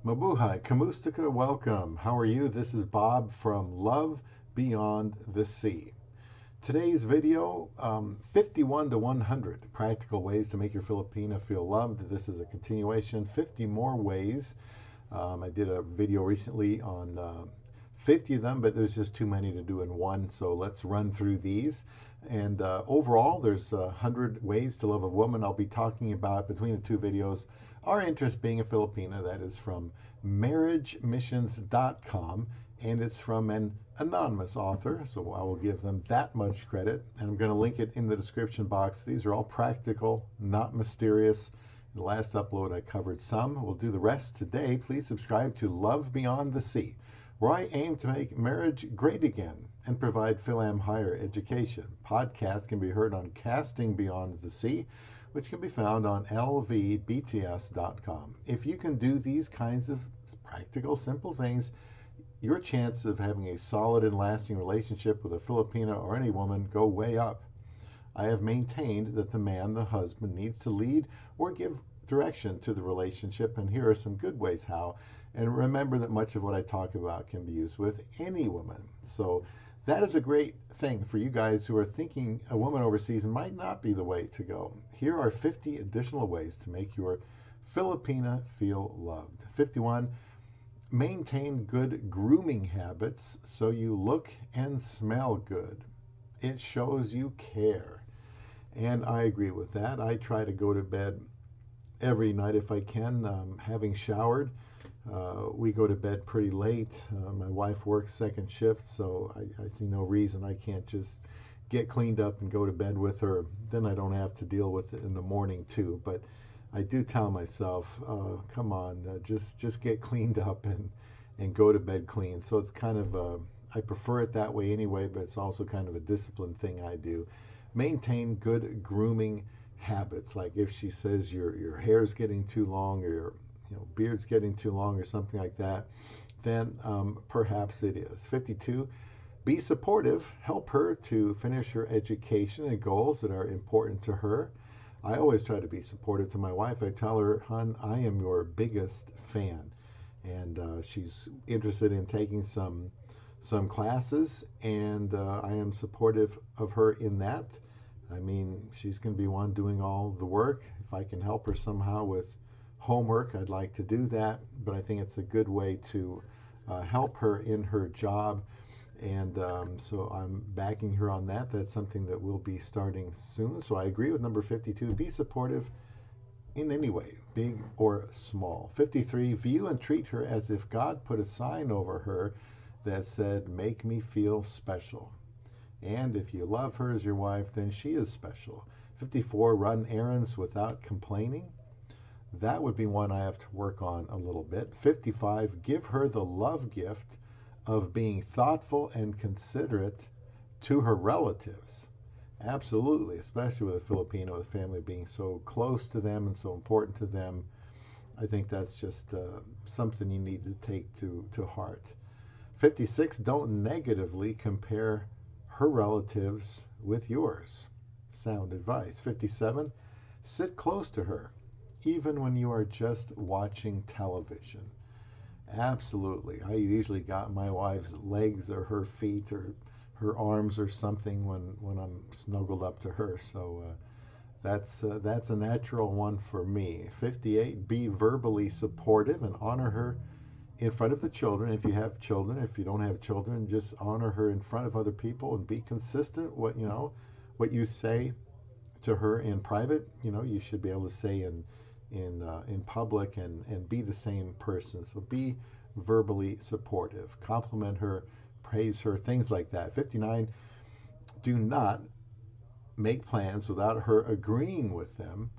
Mabuhay, Kamustika, welcome. How are you? This is Bob from Love Beyond the Sea. Today's video, 51 to 100 practical ways to make your Filipina feel loved. This is a continuation, 50 more ways. I did a video recently on 50 of them, but there's just too many to do in one, so let's run through these. And overall, there's 100 ways to love a woman. I'll be talking about, between the two videos, our interest being a Filipina. That is from marriagemissions.com, and it's from an anonymous author, so I will give them that much credit. And I'm going to link it in the description box. These are all practical, not mysterious. In the last upload, I covered some. We'll do the rest today. Please subscribe to Love Beyond the Sea, where I aim to make marriage great again and provide Philam higher education. Podcasts can be heard on Casting Beyond the Sea, which can be found on lvbts.com. If you can do these kinds of practical, simple things, your chances of having a solid and lasting relationship with a Filipina or any woman go way up. I have maintained that the man, the husband, needs to lead or give direction to the relationship, and here are some good ways how. And remember that much of what I talk about can be used with any woman. So that is a great thing for you guys who are thinking a woman overseas might not be the way to go. Here are 50 additional ways to make your Filipina feel loved. 51, maintain good grooming habits so you look and smell good. It shows you care. And I agree with that. I try to go to bed every night if I can, having showered. We go to bed pretty late. My wife works second shift, so I see no reason I can't just get cleaned up and go to bed with her. Then I don't have to deal with it in the morning too. But I do tell myself, come on, just get cleaned up and go to bed clean. So it's kind of, I prefer it that way anyway, but it's also kind of a discipline thing I do. Maintain good grooming habits. Like if she says your hair's getting too long, or your beard's getting too long or something like that, then perhaps it is. 52, be supportive. Help her to finish her education and goals that are important to her. I always try to be supportive to my wife. I tell her, hon, I am your biggest fan. And she's interested in taking some classes, and I am supportive of her in that. I mean, she's going to be one doing all the work. If I can help her somehow with homework, I'd like to do that, but I think it's a good way to help her in her job, and so I'm backing her on that. That's something that we'll be starting soon. So I agree with number 52, be supportive in any way, big or small. 53, view and treat her as if God put a sign over her that said, make me feel special. And if you love her as your wife, then she is special. 54, run errands without complaining. That would be one I have to work on a little bit. 55, give her the love gift of being thoughtful and considerate to her relatives. Absolutely, especially with a Filipino, with family being so close to them and so important to them. I think that's just something you need to take to heart. 56, don't negatively compare her relatives with yours. Sound advice. 57, sit close to her, even when you are just watching television. Absolutely. I usually got my wife's legs or her feet or her arms or something when I'm snuggled up to her. So that's a natural one for me. 58, be verbally supportive and honor her in front of the children. If you have children, if you don't have children, just honor her in front of other people and be consistent. What you say to her in private, you should be able to say in public, and be the same person. So be verbally supportive, compliment her, praise her, things like that. 59, do not make plans without her agreeing with them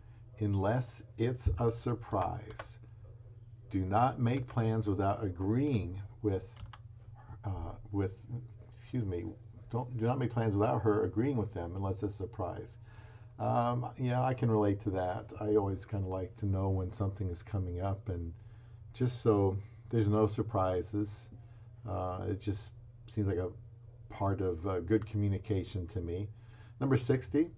unless it's a surprise. Do not make plans without agreeing do not make plans without her agreeing with them unless it's a surprise. Yeah, I can relate to that. I always kind of like to know when something is coming up, and just so there's no surprises. It just seems like a part of good communication to me. Number 60,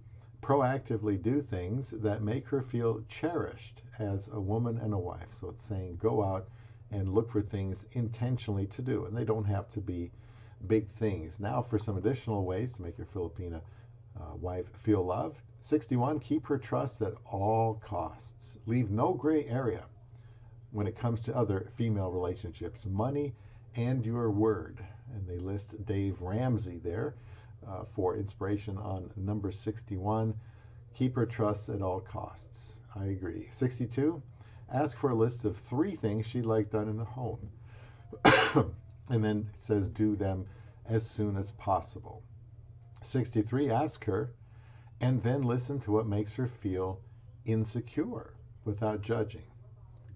proactively do things that make her feel cherished as a woman and a wife. So it's saying go out and look for things intentionally to do. And they don't have to be big things. Now for some additional ways to make your Filipina wife feel loved. 61, keep her trust at all costs. Leave no gray area when it comes to other female relationships. Money and your word. And they list Dave Ramsey there for inspiration on number 61. Keep her trust at all costs. I agree. 62, ask for a list of 3 things she'd like done in the home. And then it says do them as soon as possible. 63, ask her and then listen to what makes her feel insecure without judging.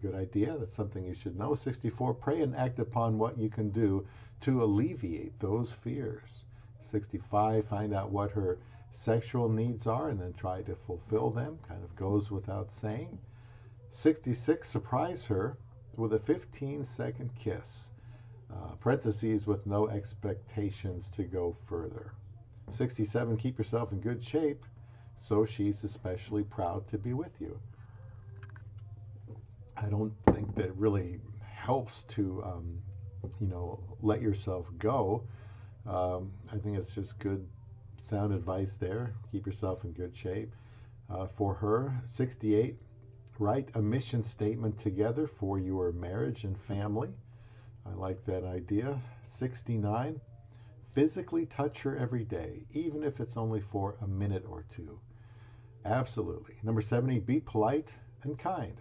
Good idea. That's something you should know. 64, pray and act upon what you can do to alleviate those fears. 65, find out what her sexual needs are and then try to fulfill them. Kind of goes without saying. 66, surprise her with a 15-second kiss. Parentheses with no expectations to go further. 67, keep yourself in good shape so she's especially proud to be with you. I don't think that it really helps to, let yourself go. I think it's just good, sound advice there. Keep yourself in good shape. For her, 68, write a mission statement together for your marriage and family. I like that idea. 69, physically touch her every day, even if it's only for a minute or 2. Absolutely. Number 70, be polite and kind.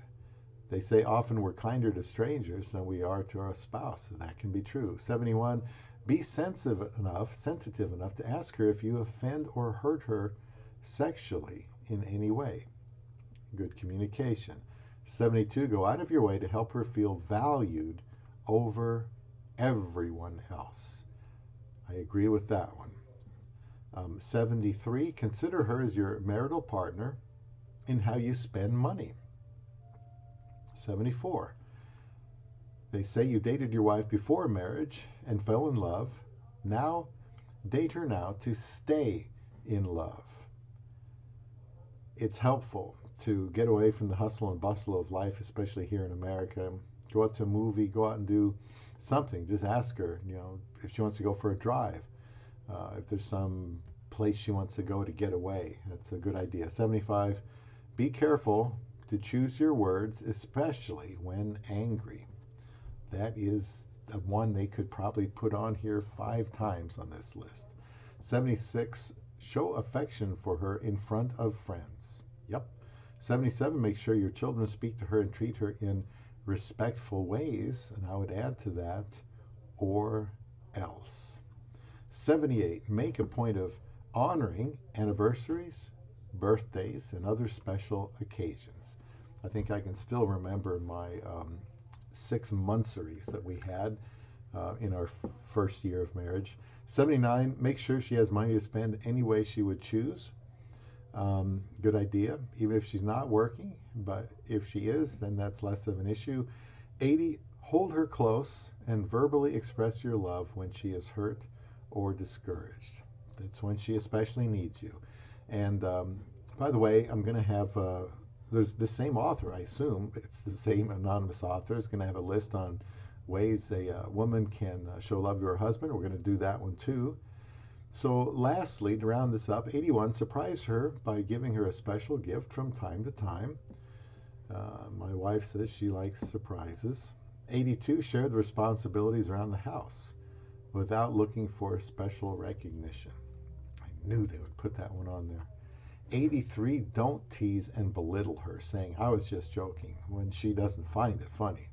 They say often we're kinder to strangers than we are to our spouse. So that can be true. 71, be sensitive enough to ask her if you offend or hurt her sexually in any way. Good communication. 72, go out of your way to help her feel valued over everyone else. I agree with that one. 73, consider her as your marital partner in how you spend money. 74, they say you dated your wife before marriage and fell in love. Now, date her now to stay in love. It's helpful to get away from the hustle and bustle of life, especially here in America. Go out to a movie, go out and do something. Just ask her, if she wants to go for a drive. If there's some place she wants to go to get away, that's a good idea. 75, be careful to choose your words, especially when angry. That is one they could probably put on here 5 times on this list. 76, show affection for her in front of friends. Yep. 77, make sure your children speak to her and treat her in respectful ways. And I would add to that, or else. 78, make a point of honoring anniversaries, birthdays, and other special occasions. I think I can still remember my 6 monthsaries that we had in our first year of marriage. 79, make sure she has money to spend any way she would choose. Good idea, even if she's not working, but if she is, then that's less of an issue. 80, hold her close and verbally express your love when she is hurt or discouraged. That's when she especially needs you. And by the way, I'm going to have, there's the same author, I assume, it's the same anonymous author, is going to have a list on ways a woman can show love to her husband. We're going to do that one too. So lastly, to round this up, 81, surprise her by giving her a special gift from time to time. My wife says she likes surprises. 82, share the responsibilities around the house without looking for special recognition. I knew they would put that one on there. 83, don't tease and belittle her, saying, I was just joking, when she doesn't find it funny.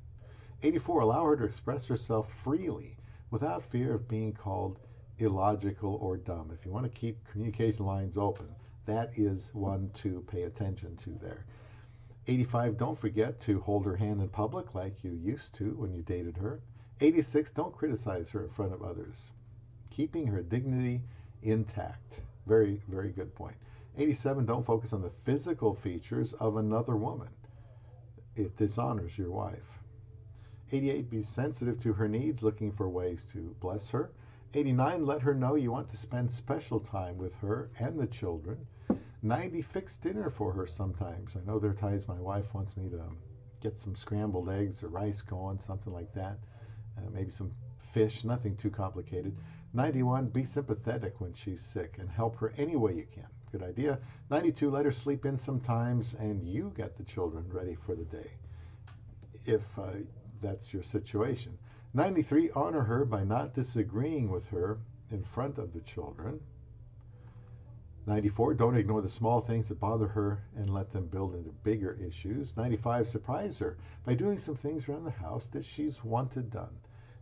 84, allow her to express herself freely without fear of being called illogical or dumb. If you want to keep communication lines open, that is one to pay attention to there. 85, don't forget to hold her hand in public like you used to when you dated her. 86, don't criticize her in front of others. Keeping her dignity intact. Very, very good point. 87, don't focus on the physical features of another woman. It dishonors your wife. 88, be sensitive to her needs, looking for ways to bless her. 89, let her know you want to spend special time with her and the children. 90, fix dinner for her sometimes. I know there are times my wife wants me to get some scrambled eggs or rice going, something like that. Maybe some fish, nothing too complicated. 91, be sympathetic when she's sick and help her any way you can. Good idea. 92, let her sleep in sometimes and you get the children ready for the day, if that's your situation. 93, honor her by not disagreeing with her in front of the children. 94, don't ignore the small things that bother her and let them build into bigger issues. 95, surprise her by doing some things around the house that she's wanted done.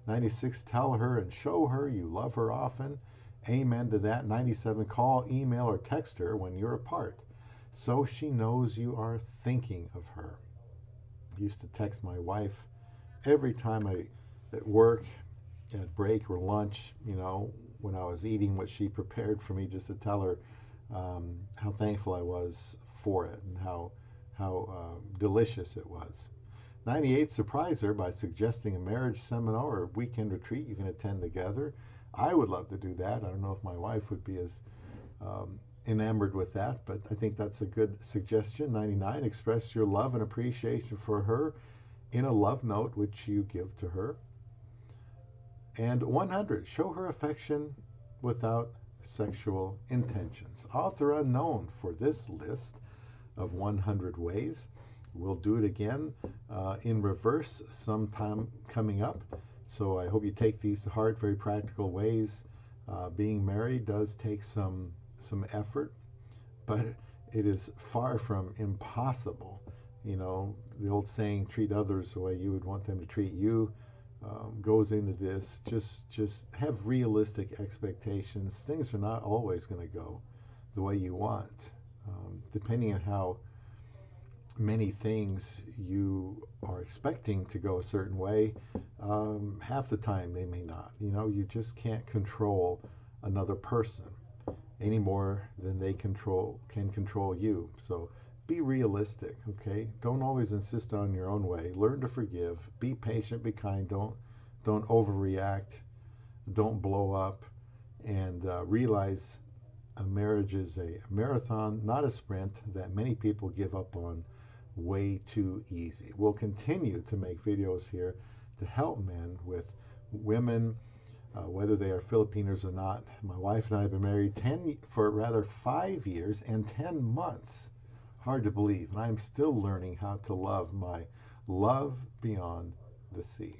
96, tell her and show her you love her often. Amen to that. 97, call, email, or text her when you're apart so she knows you are thinking of her. I used to text my wife every time I at work, at break or lunch, when I was eating what she prepared for me, just to tell her how thankful I was for it and how delicious it was. 98, surprise her by suggesting a marriage seminar or weekend retreat you can attend together. I would love to do that. I don't know if my wife would be as enamored with that, but I think that's a good suggestion. 99, express your love and appreciation for her in a love note which you give to her. And 100, show her affection without sexual intentions. Author unknown for this list of 100 ways. We'll do it again in reverse sometime coming up. So I hope you take these to heart, very practical ways. Being married does take some effort, but it is far from impossible. The old saying, treat others the way you would want them to treat you, goes into this. Just have realistic expectations. Things are not always going to go the way you want, depending on how many things you are expecting to go a certain way. Half the time they may not. You just can't control another person any more than they can control you. So be realistic, okay? Don't always insist on your own way. Learn to forgive. Be patient, be kind. Don't overreact. Don't blow up. And realize a marriage is a marathon, not a sprint that many people give up on way too easy. We'll continue to make videos here to help men with women, whether they are Filipinos or not. My wife and I have been married 5 years and 10 months. Hard to believe. And I'm still learning how to love my love beyond the sea.